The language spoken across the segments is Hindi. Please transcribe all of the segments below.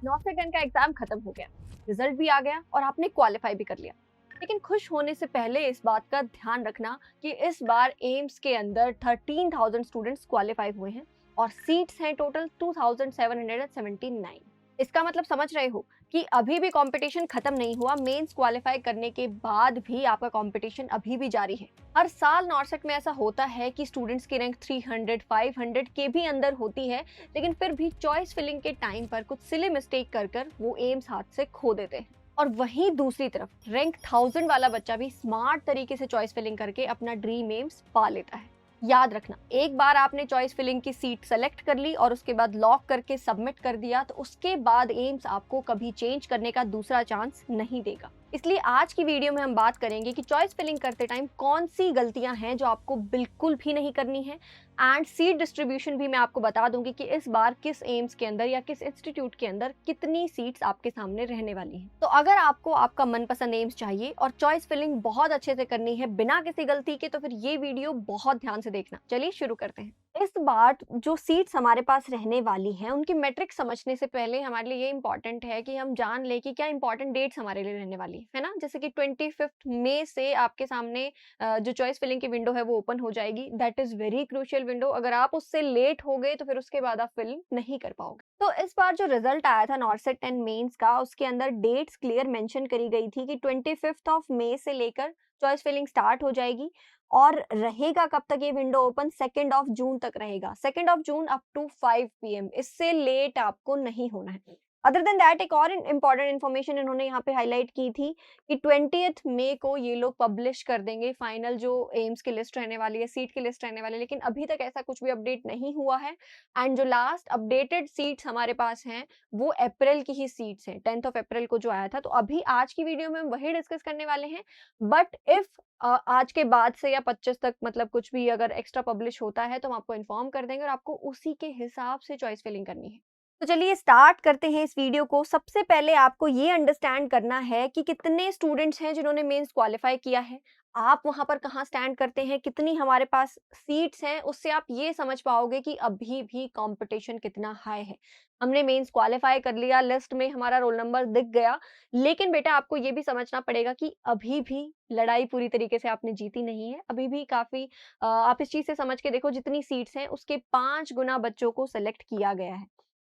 नॉर्सेट का एग्जाम खत्म हो गया, रिजल्ट भी आ गया और आपने क्वालिफाई भी कर लिया। लेकिन खुश होने से पहले इस बात का ध्यान रखना कि इस बार एम्स के अंदर 13,000 स्टूडेंट्स क्वालिफाई हुए हैं और सीट्स हैं टोटल 2,779। इसका मतलब समझ रहे हो कि अभी भी कंपटीशन खत्म नहीं हुआ। मेंस क्वालिफाई करने के बाद भी आपका कंपटीशन अभी भी जारी है। हर साल नॉर्सेट में ऐसा होता है कि स्टूडेंट्स की रैंक 300 500 के भी अंदर होती है, लेकिन फिर भी चॉइस फिलिंग के टाइम पर कुछ सिली मिस्टेक कर वो एम्स हाथ से खो देते हैं। और वहीं दूसरी तरफ रैंक 1000 वाला बच्चा भी स्मार्ट तरीके से चॉइस फिलिंग करके अपना ड्रीम एम्स पा लेता है। याद रखना, एक बार आपने चॉइस फिलिंग की सीट सेलेक्ट कर ली और उसके बाद लॉक करके सबमिट कर दिया, तो उसके बाद एम्स आपको कभी चेंज करने का दूसरा चांस नहीं देगा। इसलिए आज की वीडियो में हम बात करेंगे कि चॉइस फिलिंग करते टाइम कौन सी गलतियां हैं जो आपको बिल्कुल भी नहीं करनी है, एंड सीट डिस्ट्रीब्यूशन भी मैं आपको बता दूंगी कि इस बार किस एम्स के अंदर या किस इंस्टीट्यूट के अंदर कितनी सीट्स आपके सामने रहने वाली हैं। तो अगर आपको आपका मनपसंद एम्स चाहिए और चॉइस फिलिंग बहुत अच्छे से करनी है बिना किसी गलती के, तो फिर ये वीडियो बहुत ध्यान से देखना। चलिए शुरू करते हैं। इस बार जो सीट्स हमारे पास रहने वाली हैं उनकी मैट्रिक्स समझने से पहले हमारे लिए ये इंपॉर्टेंट है कि हम जान लें कि क्या इंपॉर्टेंट डेट्स हमारे लिए रहने वाली है ना। जैसे कि 25 मई से आपके सामने जो चॉइस फिलिंग की विंडो है वो ओपन हो जाएगी। That is very crucial window. अगर आप उससे लेट हो गए तो फिर उसके बाद आप फिल नहीं कर पाओगे। तो इस बार जो रिजल्ट आया था नॉर्सेट एंड मेंस का, उसके अंदर डेट्स क्लियर मेंशन करी गई थी कि 25 मई से लेकर चॉइस फिलिंग स्टार्ट हो जाएगी। और रहेगा कब तक ये विंडो ओपन? 2 जून तक रहेगा। 2 जून अप टू 5 PM। इससे लेट आपको नहीं होना है। अदर देन दैट एक और इम्पॉर्टेंट इन्फॉर्मेशन इन्होंने यहाँ पे हाईलाइट की थी कि 20 मई को ये लोग पब्लिश कर देंगे फाइनल जो एम्स की लिस्ट रहने वाली है, सीट की लिस्ट रहने वाली है। लेकिन अभी तक ऐसा कुछ भी अपडेट नहीं हुआ है। एंड जो लास्ट अपडेटेड सीट्स हमारे पास हैं वो अप्रैल की ही सीट्स हैं, 10 अप्रैल को जो आया था। तो अभी आज की वीडियो में हम वही डिस्कस करने वाले हैं। बट इफ आज के बाद से या 25 तक मतलब कुछ भी अगर एक्स्ट्रा पब्लिश होता है तो हम आपको इन्फॉर्म कर देंगे और आपको उसी के हिसाब से चॉइस फिलिंग करनी है। तो चलिए स्टार्ट करते हैं इस वीडियो को। सबसे पहले आपको ये अंडरस्टैंड करना है कि कितने स्टूडेंट्स हैं जिन्होंने मेंस क्वालिफाई किया है, आप वहां पर कहाँ स्टैंड करते हैं, कितनी हमारे पास सीट्स हैं। उससे आप ये समझ पाओगे कि अभी भी कंपटीशन कितना हाई है। हमने मेंस क्वालिफाई कर लिया, लिस्ट में हमारा रोल नंबर दिख गया, लेकिन बेटा आपको ये भी समझना पड़ेगा कि अभी भी लड़ाई पूरी तरीके से आपने जीती नहीं है। अभी भी काफी आप इस चीज से समझ के देखो, जितनी सीट्स हैं उसके 5 गुना बच्चों को सिलेक्ट किया गया है।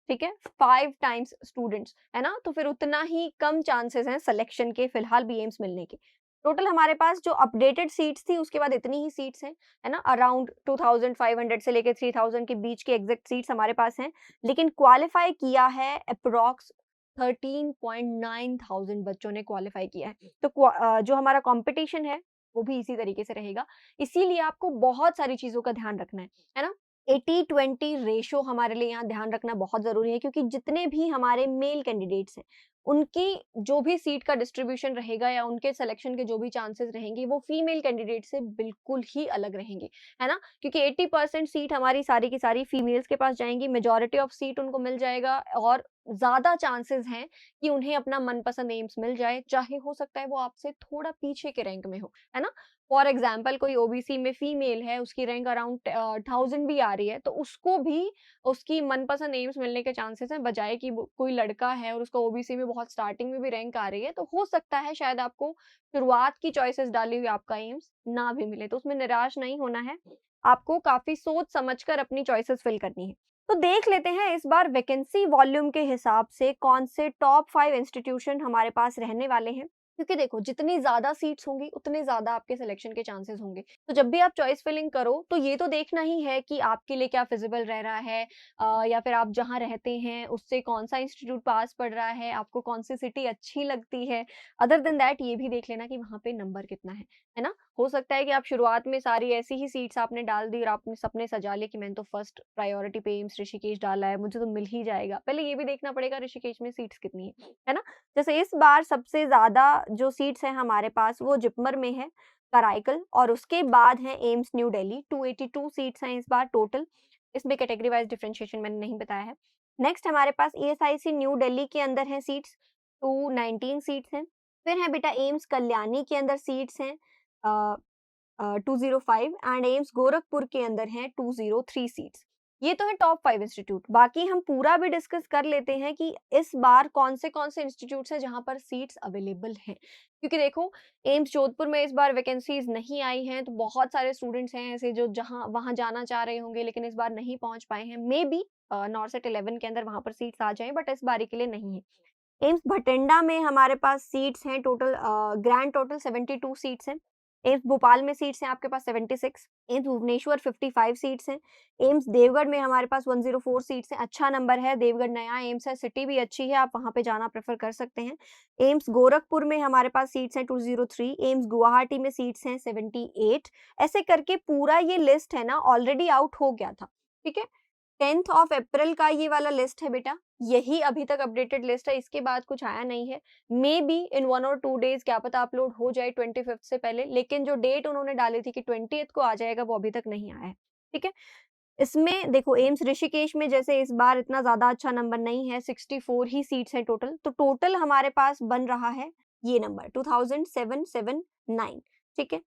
ठीक है, 5 टाइम्स स्टूडेंट्स है ना, तो फिर उतना ही कम चांसेस हैं सिलेक्शन के फिलहाल भी एम्स मिलने के। टोटल हमारे पास जो अपडेटेड सीट्स थी उसके बाद इतनी ही सीट्स हैं, है ना। अराउंड 2500 से लेकर 3000 के बीच की एग्जैक्ट सीट्स हमारे पास हैं। लेकिन क्वालिफाई किया है अप्रॉक्स 13,900 बच्चों ने क्वालिफाई किया है। तो जो हमारा कंपटीशन है वो भी इसी तरीके से रहेगा। इसीलिए आपको बहुत सारी चीजों का ध्यान रखना है ना। 80-20 रेशो हमारे लिए यहाँ ध्यान रखना बहुत ज़रूरी है, क्योंकि जितने भी हमारे मेल कैंडिडेट्स हैं, उनकी जो भी सीट का डिस्ट्रीब्यूशन रहेगा या उनके सिलेक्शन के जो भी चांसेस रहेंगे, वो फीमेल कैंडिडेट से बिल्कुल ही अलग रहेंगे, है ना। क्योंकि 80% सीट हमारी सारी की सारी फीमेल्स के पास जाएँगी, मेजॉरिटी ऑफ सीट उनको मिल जाएगा और ज़्यादा चांसेस हैं कि उन्हें अपना मनपसंद एम्स मिल जाए, चाहे हो सकता है वो आपसे थोड़ा पीछे के रैंक में हो, है ना। फॉर एग्जाम्पल कोई ओबीसी में फीमेल है, उसकी रैंक अराउंड 1000 भी आ रही है, तो उसको भी उसकी मनपसंद एम्स मिलने के चांसेस हैं, बजाय कि कोई लड़का है और उसका ओबीसी में बहुत स्टार्टिंग में भी रैंक आ रही है, तो हो सकता है शायद आपको शुरुआत की चॉइसेस डाली हुई आपका एम्स ना भी मिले। तो उसमें निराश नहीं होना है, आपको काफी सोच समझकर अपनी चॉइसेस फिल करनी है। तो देख लेते हैं इस बार वैकेंसी वॉल्यूम के हिसाब से कौन से टॉप 5 इंस्टीट्यूशन हमारे पास रहने वाले हैं। क्योंकि देखो, जितनी ज़्यादा सीट्स होंगी उतने ज़्यादा आपके सिलेक्शन के चांसेस होंगे। तो जब भी आप चॉइस फिलिंग करो तो ये तो देखना ही है कि आपके लिए क्या फिजिबल रह रहा है, या फिर आप जहाँ रहते हैं उससे कौन-सा इंस्टीट्यूट पास पड़ रहा है, आपको कौन-सी सिटी अच्छी लगती है। अदर देन दैट ये भी देख लेना कि वहाँ पे नंबर कितना है ना? हो सकता है कि आप शुरुआत में सारी ऐसी ही सीट्स आपने डाल दी और आपने सपने सजा लिए कि मैंने तो फर्स्ट प्रायोरिटी पे एम्स ऋषिकेश डाला है, मुझे तो मिल ही जाएगा। पहले ये भी देखना पड़ेगा ऋषिकेश में सीट्स कितनी है ना? जैसे इस बार सबसे ज़्यादा जो सीट्स हैं हमारे पास वो जिपमर में है, कराईकल, और उसके बाद है एम्स न्यू दिल्ली। 282 सीट्स हैं इस बार टोटल। इसमें कैटेगरी वाइज़ डिफरेंशिएशन मैंने नहीं बताया है। नेक्स्ट हमारे पास ईएसआईसी न्यू दिल्ली के अंदर हैं सीट्स, 219 सीट्स हैं। फिर है बेटा एम्स कल्याणी के अंदर सीट्स हैं 205, एंड एम्स गोरखपुर के अंदर हैं 203 सीट्स। ये तो है टॉप 5 इंस्टीट्यूट। बाकी हम पूरा भी डिस्कस कर लेते हैं कि इस बार कौन से इंस्टीट्यूट्स हैं जहाँ पर सीट्स अवेलेबल हैं। क्योंकि देखो, एम्स जोधपुर में इस बार वैकेंसीज़ नहीं आई हैं, तो बहुत सारे स्टूडेंट्स हैं ऐसे जो जहाँ वहाँ जाना चाह रहे होंगे लेकिन इस बार नहीं पहुँच पाए हैं। मेबी नॉर्सेट 11 के अंदर वहाँ पर सीट्स आ जाएँ, बट इस बारी के लिए नहीं है। एम्स भटिंडा में हमारे पास सीट्स हैं टोटल, ग्रैंड टोटल 72 सीट्स हैं। एम्स भोपाल में सीट्स हैं आपके पास 76, एम्स भुवनेश्वर 55 सीट्स हैं, एम्स देवगढ़ में हमारे पास 104 सीट्स हैं, अच्छा नंबर है, देवगढ़ नया एम्स है, सिटी भी अच्छी है, आप वहाँ पे जाना प्रेफ़र कर सकते हैं। एम्स गोरखपुर में हमारे पास सीट्स हैं 203, एम्स गुवाहाटी में सीट्स हैं 78, ऐसे करके पूरा ये लिस्ट है ना ऑलरेडी आउट हो गया था, ठीक है? 10th ऑफ अप्रैल का ये वाला लिस्ट है बेटा, यही अभी तक अपडेटेड लिस्ट है, इसके बाद कुछ आया नहीं है। मेबी इन 1 और 2 डेज़ क्या पता अपलोड हो जाए 25th से पहले, लेकिन जो डेट उन्होंने डाली थी कि 20th को आ जाएगा, वो अभी तक नहीं आया है, ठीक है? इसमें देखो एम्स ऋषिकेश में जैसे इस बार इतना ज़्यादा अच्छा नंबर नहीं है, 64 ही सीट्स हैं टोटल, तो टोटल हमारे पास बन रहा है ये नंबर 2779, ठीक है?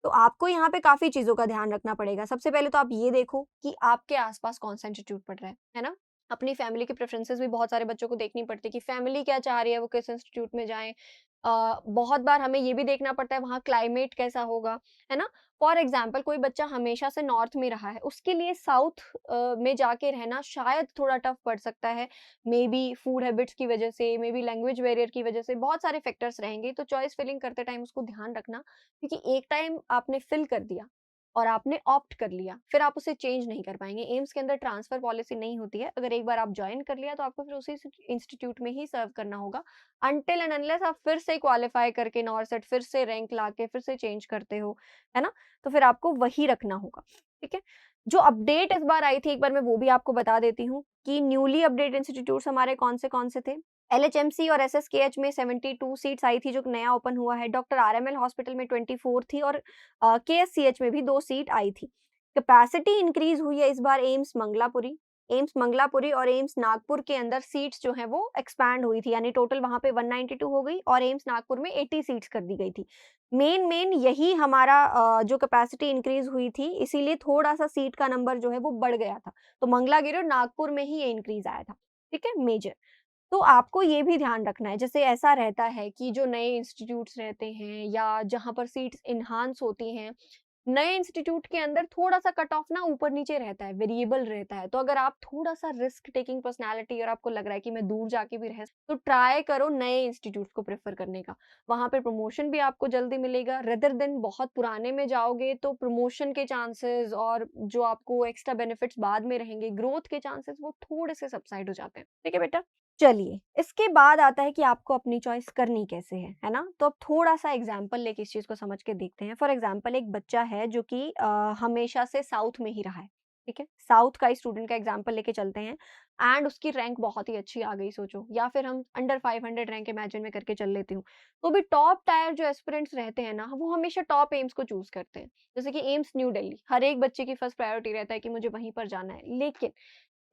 तो आपको यहाँ पे काफ़ी चीज़ों का ध्यान रखना पड़ेगा। सबसे पहले तो आप ये देखो कि आपके आस-पास कौन-सा इंस्टीट्यूट पड़ रहा है ना? अपनी फैमिली की प्रेफ़रेंसेस भी बहुत सारे बच्चों को देखनी पड़ती है कि फैमिली क्या चाह रही है, वो किस इंस्टीट्यूट में जाएँ। बहुत बार हमें ये भी देखना पड़ता है वहाँ क्लाइमेट कैसा होगा, है ना? फॉर एग्ज़ाम्पल कोई बच्चा हमेशा से नॉर्थ में रहा है, उसके लिए साउथ में जाके रहना शायद थोड़ा टफ़ पड़ सकता है। मेबी फूड हैबिट्स की वजह से, मेबी लैंग्वेज बैरियर की वजह से, बहुत सारे फैक्टर्स रहेंगे, तो चॉइस फिलिंग करते टाइम उसको ध्यान रखना, क्योंकि एक टाइम आपने फिल कर दिया और आपने ऑप्ट कर लिया, फिर आप उसे चेंज नहीं कर पाएँगे। एम्स के अंदर ट्रांसफर पॉलिसी नहीं होती है, अगर एक बार आप जॉइन कर लिया तो आपको फिर उसी इंस्टीट्यूट में ही सर्व करना होगा, अनटिल एंड अनलेस आप फिर से क्वालिफाई करके नॉरसेट फिर से रैंक लाके फिर से चेंज करते हो, है ना? तो फिर आपको वही रखना होगा, ठीक है? जो अपडेट इस बार आई थी, एक बार मैं वो भी आपको बता देती हूँ कि न्यूली अपडेट इंस्टीट्यूट्स हमारे कौन से थे। एलएचएमसी और एसएसकेएच में 72 सीट्स आई थी, जो नया ओपन हुआ है। डॉक्टर आरएमएल हॉस्पिटल में 24 थी और केएससीएच में भी 2 सीट आई थी। कैपेसिटी इंक्रीज़ हुई है इस बार एम्स मंगलापुरी और एम्स नागपुर के अंदर सीट्स जो हैं वो एक्सपैंड हुई थी, यानी टोटल वहाँ पे 192 हो गई और एम्स नागपुर में 80 सीट्स कर दी गई थी। मेन यही हमारा जो कैपेसिटी इंक्रीज़ हुई थी, इसीलिए थोड़ा-सा सीट का नंबर जो है वो बढ़ गया था। तो मंगलागिरी और नागपुर में ही ये इंक्रीज़ आया था, ठीक है? मेजर। तो आपको ये भी ध्यान रखना है, जैसे ऐसा रहता है कि जो नए इंस्टीट्यूट्स रहते हैं या जहाँ पर सीट्स एनहांस होती हैं, नए इंस्टीट्यूट के अंदर थोड़ा-सा कट ऑफ ना ऊपर-नीचे रहता है, वेरिएबल रहता है। तो अगर आप थोड़ा-सा रिस्क टेकिंग पर्सनैलिटी और आपको लग रहा है कि मैं दूर जाके भी रह तो ट्राई करो नए इंस्टीट्यूट्स को प्रेफ़र करने का। वहाँ पे प्रमोशन भी आपको जल्दी मिलेगा, रेदर देन बहुत पुराने में जाओगे तो प्रमोशन के चांसेस और जो आपको एक्स्ट्रा बेनिफिट्स बाद में रहेंगे, ग्रोथ के चांसेस वो थोड़े से सबसाइड हो जाते हैं। ठीक है बेटा? चलिए, इसके बाद आता है कि आपको अपनी चॉइस करनी कैसे है ना? तो अब थोड़ा-सा एग्ज़ाम्पल लेके इस चीज़ को समझ के देखते हैं। फॉर एग्ज़ाम्पल एक बच्चा है जो कि हमेशा से साउथ में ही रहा है, ठीक है? साउथ का ही स्टूडेंट का एग्ज़ाम्पल लेके चलते हैं एंड उसकी रैंक बहुत ही अच्छी आ गई सोचो, या फिर हम अंडर 500 रैंक इमेजिन में करके चल लेती हूँ। तो भी टॉप टायर जो एस्पिरेंट्स रहते हैं ना, वो हमेशा टॉप एम्स को चूज़ करते हैं। जैसे कि एम्स न्यू दिल्ली, हर एक बच्चे की फर्स्ट प्रायोरिटी रहता है कि मुझे वहीं पर जाना है। लेकिन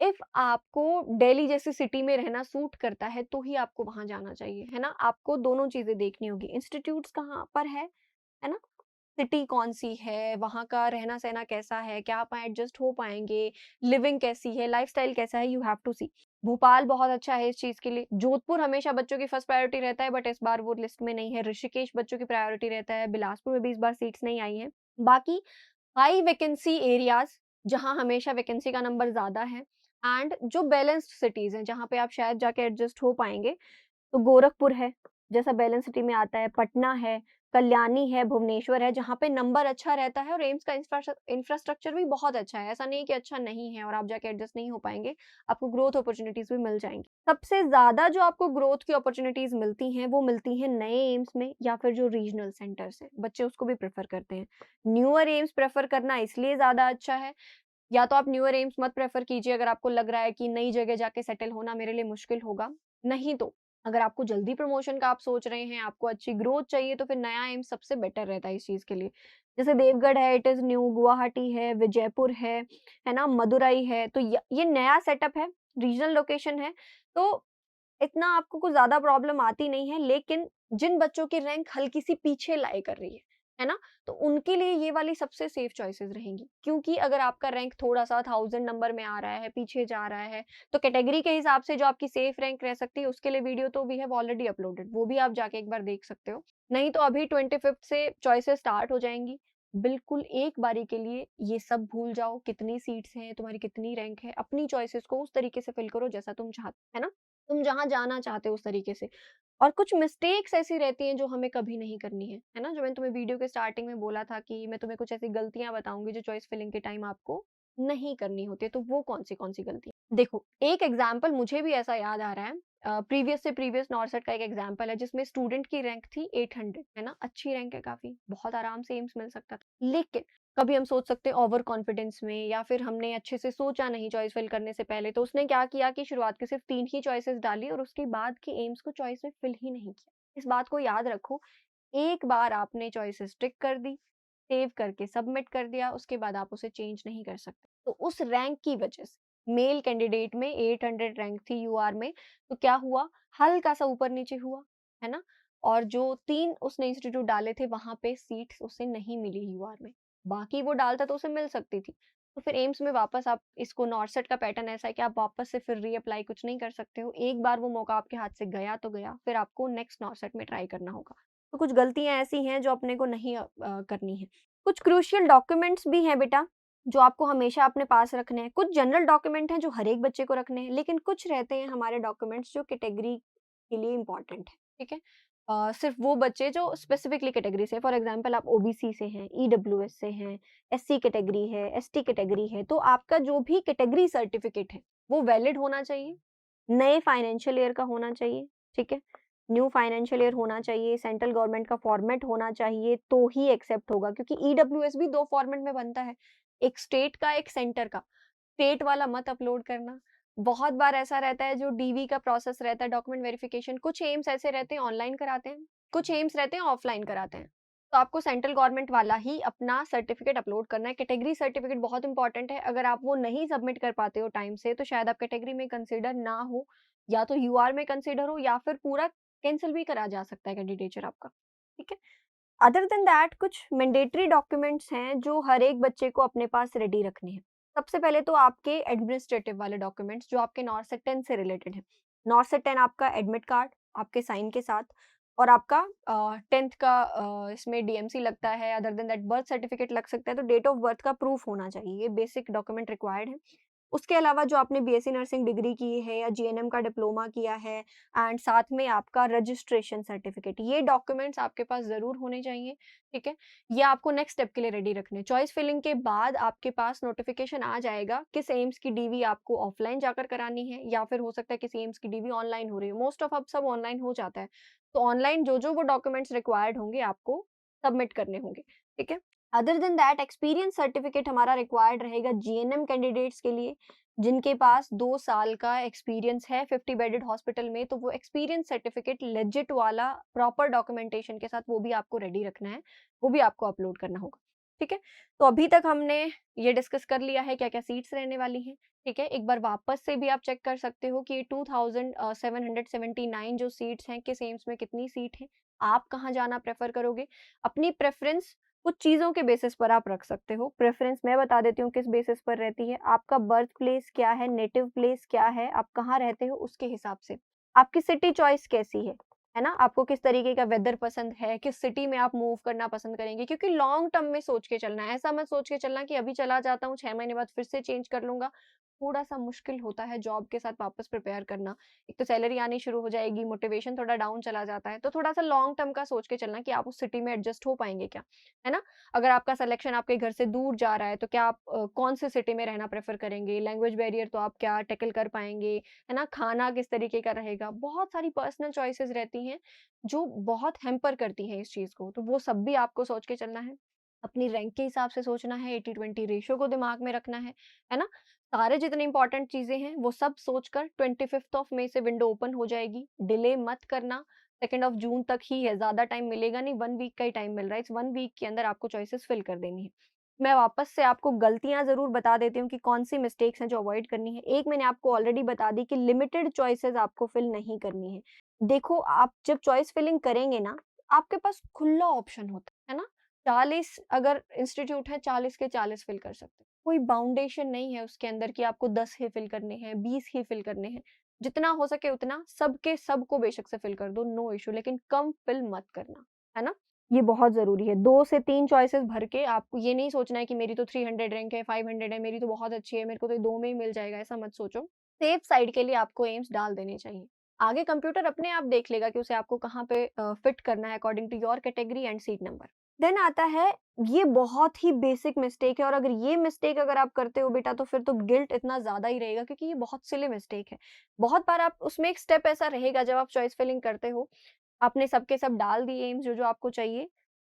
इफ आपको दिल्ली जैसी सिटी में रहना सूट करता है, तो ही आपको वहाँ जाना चाहिए, है ना? आपको दोनों चीज़ें देखनी होगी, इंस्टीट्यूट्स कहाँ पर है ना? सिटी कौन-सी है, वहाँ का रहना-सहना कैसा है, क्या आप एडजस्ट हो पाएँगे, लिविंग कैसी है, लाइफ़स्टाइल कैसा है, यू हैव टू सी। भोपाल बहुत अच्छा है इस चीज़ के लिए, जोधपुर हमेशा बच्चों की फर्स्ट प्रायोरिटी रहता है, बट इस बार वो लिस्ट में नहीं है, ऋषिकेश बच्चों की प्रायोरिटी रहता है, बिलासपुर में भी इस बार सीट्स नहीं आई हैं। बाकी हाई वैकेंसी एरियाज़, जहाँ हमेशा वैकेंसी का नंबर ज़्यादा है एंड जो बैलेंस्ड सिटीज़ हैं, जहाँ पे आप शायद जाके एडजस्ट हो पाएँगे, तो गोरखपुर है, जैसा बैलेंस सिटी में आता है, पटना है, कल्याणी है, भुवनेश्वर है, जहाँ पे नंबर अच्छा रहता है और एम्स का इंफ्रास्ट्रक्चर भी बहुत अच्छा है। ऐसा नहीं है कि अच्छा नहीं है और आप जाके एडजस्ट नहीं हो पाएँगे, आपको ग्रोथ अपॉर्च्युनिटीज़ भी मिल जाएँगी। सबसे ज़्यादा जो आपको ग्रोथ की अपॉर्च्युनिटीज़ मिलती हैं, वो मिलती हैं नए एम्स में या फिर जो रीजनल सेंटर्स हैं, बच्चे उसको भी प्रेफ़र करते हैं। न्यूअर एम्स प्रेफ़र करना इसलिए ज़्यादा अच्छा है, या तो आप न्यूअर एम्स मत प्रेफ़र कीजिए अगर आपको लग रहा है कि नई जगह जाके सेटल होना मेरे लिए मुश्किल होगा। नहीं तो अगर आपको जल्दी प्रमोशन का आप सोच रहे हैं, आपको अच्छी ग्रोथ चाहिए, तो फिर नया एम्स सबसे बेटर रहता है इस चीज़ के लिए। जैसे देवगढ़ है, इट इज़ न्यू, गुवाहाटी है, विजयपुर है ना? मदुरई है, तो य ये नया सेटअप है, रीजनल लोकेशन है, तो इतना आपको कुछ ज़्यादा प्रॉब्लम आती नहीं है, लेकिन जिन बच्चों की रैंक हल्की-सी पीछे लाई कर रही है, है ना? तो उनके लिए ये वाली सबसे सेफ चॉइसेस रहेंगी, क्योंकि अगर आपका रैंक थोड़ा-सा 1000 नंबर में आ रहा है, पीछे जा रहा है, तो कैटेगरी के हिसाब से जो आपकी सेफ रैंक रह सकती है, उसके लिए वीडियो तो वी हैव ऑलरेडी अपलोडेड, वो भी आप जाके एक बार देख सकते हो। नहीं तो अभी 25th से चॉइसेस स्टार्ट हो जाएँगी। बिल्कुल एक बारी के लिए ये सब भूल जाओ, कितनी सीट्स हैं, तुम्हारी कितनी रैंक है, अपनी चॉइसेस को उस तरीके से फिल करो जैसा तुम चाहते है ना? तुम जहाँ जाना चाहते हो उस तरीके से। और कुछ मिस्टेक्स ऐसी रहती हैं जो हमें कभी नहीं करनी है ना? जो मैंने तुम्हें वीडियो के स्टार्टिंग में बोला था कि मैं तुम्हें कुछ ऐसी गलतियाँ बताऊँगी जो चॉइस फिलिंग के टाइम आपको नहीं करनी होती है, तो वो कौन-सी गलतियाँ? देखो, एक एग्ज़ाम्पल मुझे भी ऐसा याद आ रहा है, प्रीवियस से प्रीवियस नॉरसेट का एक एग्ज़ाम्पल है जिसमें स्टूडेंट की रैंक थी 800, है ना? अच्छी रैंक है काफ़ी, बहुत आराम से एम्स मिल सकता था। लेकिन कभी हम सोच सकते हैं ओवर कॉन्फिडेंस में, या फिर हमने अच्छे से सोचा नहीं चॉइस फिल करने से पहले, तो उसने क्या किया कि शुरुआत के सिर्फ 3 ही चॉइसेस डाली और उसके बाद की एम्स को चॉइस में फिल ही नहीं किया। इस बात को याद रखो, एक बार आपने चॉइसेस टिक कर दी, सेव करके सबमिट कर दिया, उसके बाद आप उसे चेंज नहीं कर सकते। तो उस रैंक की वजह से मेल कैंडिडेट में 800 रैंक थी यूआर में, तो क्या हुआ, हल्का-सा ऊपर-नीचे हुआ, है ना? और जो 3 उसने इंस्टीट्यूट डाले थे, वहाँ पे सीट्स उसे नहीं मिली यूआर में। बाकी वो डालता तो उसे मिल सकती थी। तो फिर एम्स में वापस आप इसको नॉरसेट का पैटर्न ऐसा है कि आप वापस से फिर रीअप्लाई कुछ नहीं कर सकते हो। एक बार वो मौका आपके हाथ से गया तो गया, फिर आपको नेक्स्ट नॉरसेट में ट्राई करना होगा। तो कुछ गलतियाँ ऐसी हैं जो अपने को नहीं करनी है। कुछ क्रूशियल डॉक्यूमेंट्स भी हैं बेटा, जो आपको हमेशा अपने पास रखने हैं। कुछ जनरल डॉक्यूमेंट हैं जो हर एक बच्चे को रखने हैं, लेकिन कुछ रहते हैं हमारे डॉक्यूमेंट्स जो कैटेगरी के लिए इम्पोर्टेंट है, ठीक है? सिर्फ वो बच्चे जो स्पेसिफिकली कैटेगरी से, फॉर एग्जांपल आप ओबीसी से हैं, ईडब्ल्यूएस से हैं, एससी कैटेगरी है, एसटी कैटेगरी है, तो आपका जो भी कैटेगरी सर्टिफिकेट है, वो वैलिड होना चाहिए, नए फाइनेंशियल ईयर का होना चाहिए, ठीक है? न्यू फाइनेंशियल ईयर होना चाहिए, सेंट्रल गवर्नमेंट का फॉर्मेट होना चाहिए, तो ही एक्सेप्ट होगा, क्योंकि ईडब्ल्यूएस भी 2 फॉर्मेट में बनता है, एक स्टेट का, एक सेंटर का। स्टेट वाला मत अपलोड करना। बहुत बार ऐसा रहता है, जो डीवी का प्रोसेस रहता है, डॉक्यूमेंट वेरिफिकेशन, कुछ एम्स ऐसे रहते हैं ऑनलाइन कराते हैं, कुछ एम्स रहते हैं ऑफलाइन कराते हैं। तो आपको सेंट्रल गवर्नमेंट वाला ही अपना सर्टिफिकेट अपलोड करना है। कैटेगरी सर्टिफिकेट बहुत इंपॉर्टेंट है, अगर आप वो नहीं सबमिट कर पाते हो टाइम से, तो शायद आप कैटेगरी में कंसीडर ना हो, या तो यूआर में कंसीडर हो, या फिर पूरा कैंसल भी करा जा सकता है कैंडिडेचर आपका, ठीक है? अदर देन दैट कुछ मैंडेटरी डॉक्यूमेंट्स हैं जो हर एक बच्चे को अपने पास रेडी रखने हैं। सबसे पहले तो आपके एडमिनिस्ट्रेटिव वाले डॉक्यूमेंट्स जो आपके नॉर्सेट 10 से रिलेटेड हैं। नॉर्सेट 10 आपका एडमिट कार्ड आपके साइन के साथ, और आपका 10th का इसमें डीएमसी लगता है, other than that birth certificate लग सकता है, तो डेट ऑफ बर्थ का प्रूफ होना चाहिए। ये बेसिक डॉक्यूमेंट रिक्वायर्ड है। उसके अलावा जो आपने बीएससी नर्सिंग डिग्री की है या जीएनएम का डिप्लोमा किया है, एंड साथ में आपका रजिस्ट्रेशन सर्टिफिकेट, ये डॉक्यूमेंट्स आपके पास ज़रूर होने चाहिए, ठीक है? ये आपको नेक्स्ट स्टेप के लिए रेडी रखने हैं। चॉइस फिलिंग के बाद आपके पास नोटिफिकेशन आ जाएगा किस एम्स की डीवी आपको ऑफलाइन जाकर करानी है, या फिर हो सकता है किसी एम्स की डीवी ऑनलाइन हो रही है। मोस्ट ऑफ अब सब ऑनलाइन हो जाता है। तो ऑनलाइन जो-जो वो डॉक्यूमेंट्स रिक्वायर्ड होंगे आपको सबमिट करने होंगे, ठीक है? Other than that experience certificate हमारा रिक्वायर्ड रहेगा जीएनएम कैंडिडेट्स के लिए, जिनके पास 2 साल का एक्सपीरियंस है 50 बेडेड हॉस्पिटल में, तो वो एक्सपीरियंस सर्टिफिकेट लेजिट वाला प्रॉपर डॉक्यूमेंटेशन के साथ वो भी आपको रेडी रखना है, वो भी आपको अपलोड करना होगा, ठीक है? तो अभी तक हमने ये डिस्कस कर लिया है क्या-क्या सीट्स रहने वाली हैं, ठीक है? एक बार वापस से भी आप चेक कर सकते हो कि 2779 जो सीट्स हैं, किस एम्स में कितनी सीट है, आप कहाँ जाना प्रेफ़र करोगे? अपनी प्रेफ़रेंस कुछ चीज़ों के बेसिस पर आप रख सकते हो। प्रेफ़रेंस मैं बता देती हूँ किस बेसिस पर रहती है। आपका बर्थ प्लेस क्या है, नेटिव प्लेस क्या है, आप कहाँ रहते हो उसके हिसाब से। आपकी सिटी चॉइस कैसी है ना? आपको किस तरीके का वेदर पसंद है, किस सिटी में आप मूव करना पसंद करेंगे, क्योंकि लॉन्ग टर्म में सोच के चलना है। ऐसा मत सोच के चलना कि अभी चला जाता हूँ, 6 महीने बाद फिर से चेंज कर लूँगा। थोड़ा-सा मुश्किल होता है जॉब के साथ वापस प्रिपेयर करना। एक तो सैलरी आनी शुरू हो जाएगी, मोटिवेशन थोड़ा डाउन चला जाता है। तो थोड़ा-सा लॉन्ग टर्म का सोच के चलना कि आप उस सिटी में एडजस्ट हो पाएँगे क्या, है ना? अगर आपका सिलेक्शन आपके घर से दूर जा रहा है, तो क्या आप कौन से सिटी में रहना प्रेफ़र करेंगे? लैंग्वेज बैरियर तो आप क्या टैकल कर पाएँगे, है ना? खाना किस तरीके का रहेगा? बहुत सारी पर्सनल चॉइसेस रहती हैं, जो बहुत हैम्पर करती हैं इस चीज़ को, तो वो सब भी आपको सोच के चलना है। अपनी रैंक के हिसाब से सोचना है, 80-20 रेशियो को दिमाग में रखना है ना? सारे जितने इम्पोर्टेंट चीज़ें हैं, वो सब सोचकर 25th ऑफ मई से विंडो ओपन हो जाएगी। डिले मत करना, 2nd ऑफ जून तक ही है, ज़्यादा टाइम मिलेगा नहीं, 1 वीक का ही टाइम मिल रहा है। इस 1 वीक के अंदर आपको चॉइसेस फिल कर देनी है। मैं वापस से आपको गलतियाँ ज़रूर बता देती हूँ कि कौन-सी मिस्टेक्स हैं जो अवॉइड करनी है। एक मैंने आपको ऑलरेडी बता दी कि लिमिटेड चॉइसेस आपको फिल नहीं करनी है। देखो, आप जब चॉइस फिलिंग करेंगे ना, आपके पास खुला ऑप्शन होता है ना? 40 अगर इंस्टीट्यूट है, 40 के 40 फिल कर सकते हैं। कोई बाउंडेशन नहीं है उसके अंदर कि आपको 10 ही फिल करने हैं, 20 ही फिल करने हैं। जितना हो सके उतना सबके सबको बेशक से फिल कर दो, नो इश्यू, लेकिन कम फिल मत करना, है ना? ये बहुत ज़रूरी है। 2 से 3 चॉइसेस भर के आपको ये नहीं सोचना है कि मेरी तो 300 रैंक है, 500 है, मेरी तो बहुत अच्छी है, मेरे को तो 2 में ही मिल जाएगा, ऐसा मत सोचो। सेफ साइड के लिए आपको एम्स डाल देने चाहिए। आगे कंप्यूटर अपने आप देख लेगा कि उसे आपको कहाँ पे फिट करना है according to your category and seat number. Then आता है, ये बहुत ही बेसिक मिस्टेक है और अगर ये मिस्टेक अगर आप करते हो बेटा तो फिर तो गिल्ट इतना ज़्यादा ही रहेगा क्योंकि ये बहुत सिली मिस्टेक है। बहुत बार आप उसमें एक स्टेप ऐसा रहेगा जब आप चॉइस फिलिंग करते हो, आपने सब के सब डाल दिए एम्स जो-जो आपको चाहिए,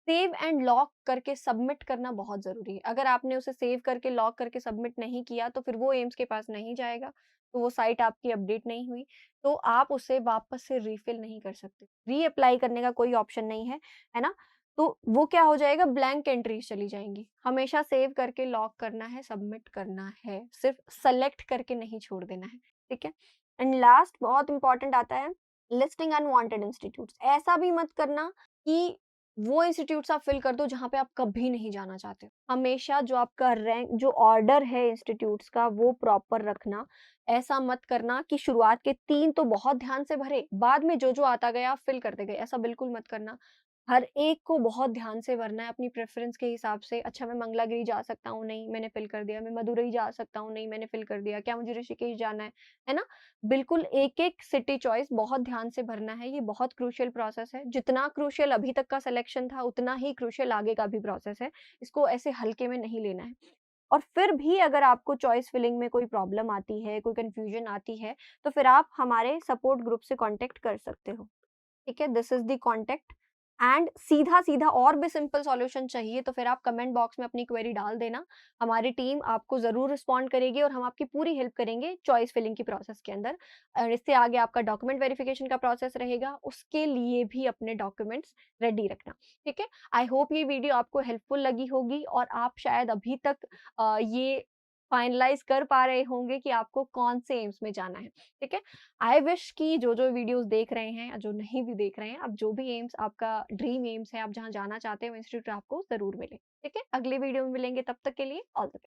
सेव एंड लॉक करके सबमिट करना बहुत ज़रूरी है। अगर आपने उसे सेव करके लॉक करके सबमिट नहीं किया तो फिर वो एम्स के पास नहीं जाएगा, तो वो साइट आपकी अपडेट नहीं हुई, तो आप उसे वापस से रीफिल नहीं कर सकते। रीअप्लाई करने का कोई ऑप्शन नहीं है ना? तो वो क्या हो जाएगा, ब्लैंक एंट्रीज़ चली जाएँगी। हमेशा सेव करके लॉक करना है, सबमिट करना है, सिर्फ़ सेलेक्ट करके नहीं छोड़ देना है, ठीक है? एंड लास्ट बहुत इम्पोर्टेंट आता है, लिस्टिंग अनवांटेड इंस्टीट्यूट्स। ऐसा भी मत करना कि वो इंस्टीट्यूट्स आप फ़िल कर दो जहाँ पे आप कभी नहीं जाना चाहते हो। हमेशा जो आपका रैंक जो ऑर्डर है इंस्टीट्यूट्स का वो प्रॉपर रखना। ऐसा मत करना कि शुरुआत के 3 तो बहुत ध्यान से भरे, बाद में जो-जो आता गया आप फ़िल करते गए, ऐसा बिल्कुल मत करना। हर एक को बहुत ध्यान से भरना है अपनी प्रेफ़रेंस के हिसाब से। अच्छा मैं मंगलागिरी जा सकता हूँ, नहीं मैंने फ़िल कर दिया। मैं मदुरई जा सकता हूँ, नहीं मैंने फ़िल कर दिया। क्या मुझे ऋषिकेश जाना है ना? बिल्कुल एक-एक सिटी चॉइस बहुत ध्यान से भरना है, ये बहुत क्रूशियल प्रोसेस है। जितना क्रूशियल अभी तक का सिलेक्शन था, उतना ही क्रूशियल आगे का भी प्रोसेस है। इसको ऐसे हल्के में नहीं लेना है। और फिर भी अगर आपको चॉइस फिलिंग में कोई प्रॉब्लम आती है, कोई कन्फ्यूजन आती है, तो फिर आप हमारे सपोर्ट ग्रुप से कॉन्टैक्ट कर सकते हो। ठीक है? This is the contact and सीधा-सीधा और भी सिंपल सॉल्यूशन चाहिए तो फिर आप कमेंट बॉक्स में अपनी क्वेरी डाल देना। हमारी टीम आपको ज़रूर रिस्पॉन्ड करेगी और हम आपकी पूरी हेल्प करेंगे चॉइस फिलिंग की प्रोसेस के अंदर। इससे आगे आपका डॉक्यूमेंट वेरिफिकेशन का प्रोसेस रहेगा, उसके लिए भी अपने डॉक्यूमेंट्स रेडी रखना, ठीक है? आई होप ये वीडियो आपको हेल्पफुल लगी होगी और आप शायद अभी तक ये फाइनलाइज़ कर पा रहे होंगे कि आपको कौन से एम्स में जाना है, ठीक है? आई विश कि जो-जो वीडियोज़ देख रहे हैं या जो नहीं भी देख रहे हैं, अब जो भी एम्स आपका ड्रीम एम्स है, आप जहाँ जाना चाहते हो इंस्टीट्यूट आपको ज़रूर मिले, ठीक है? अगली वीडियो में मिलेंगे, तब तक के लिए ऑल द बेस्ट।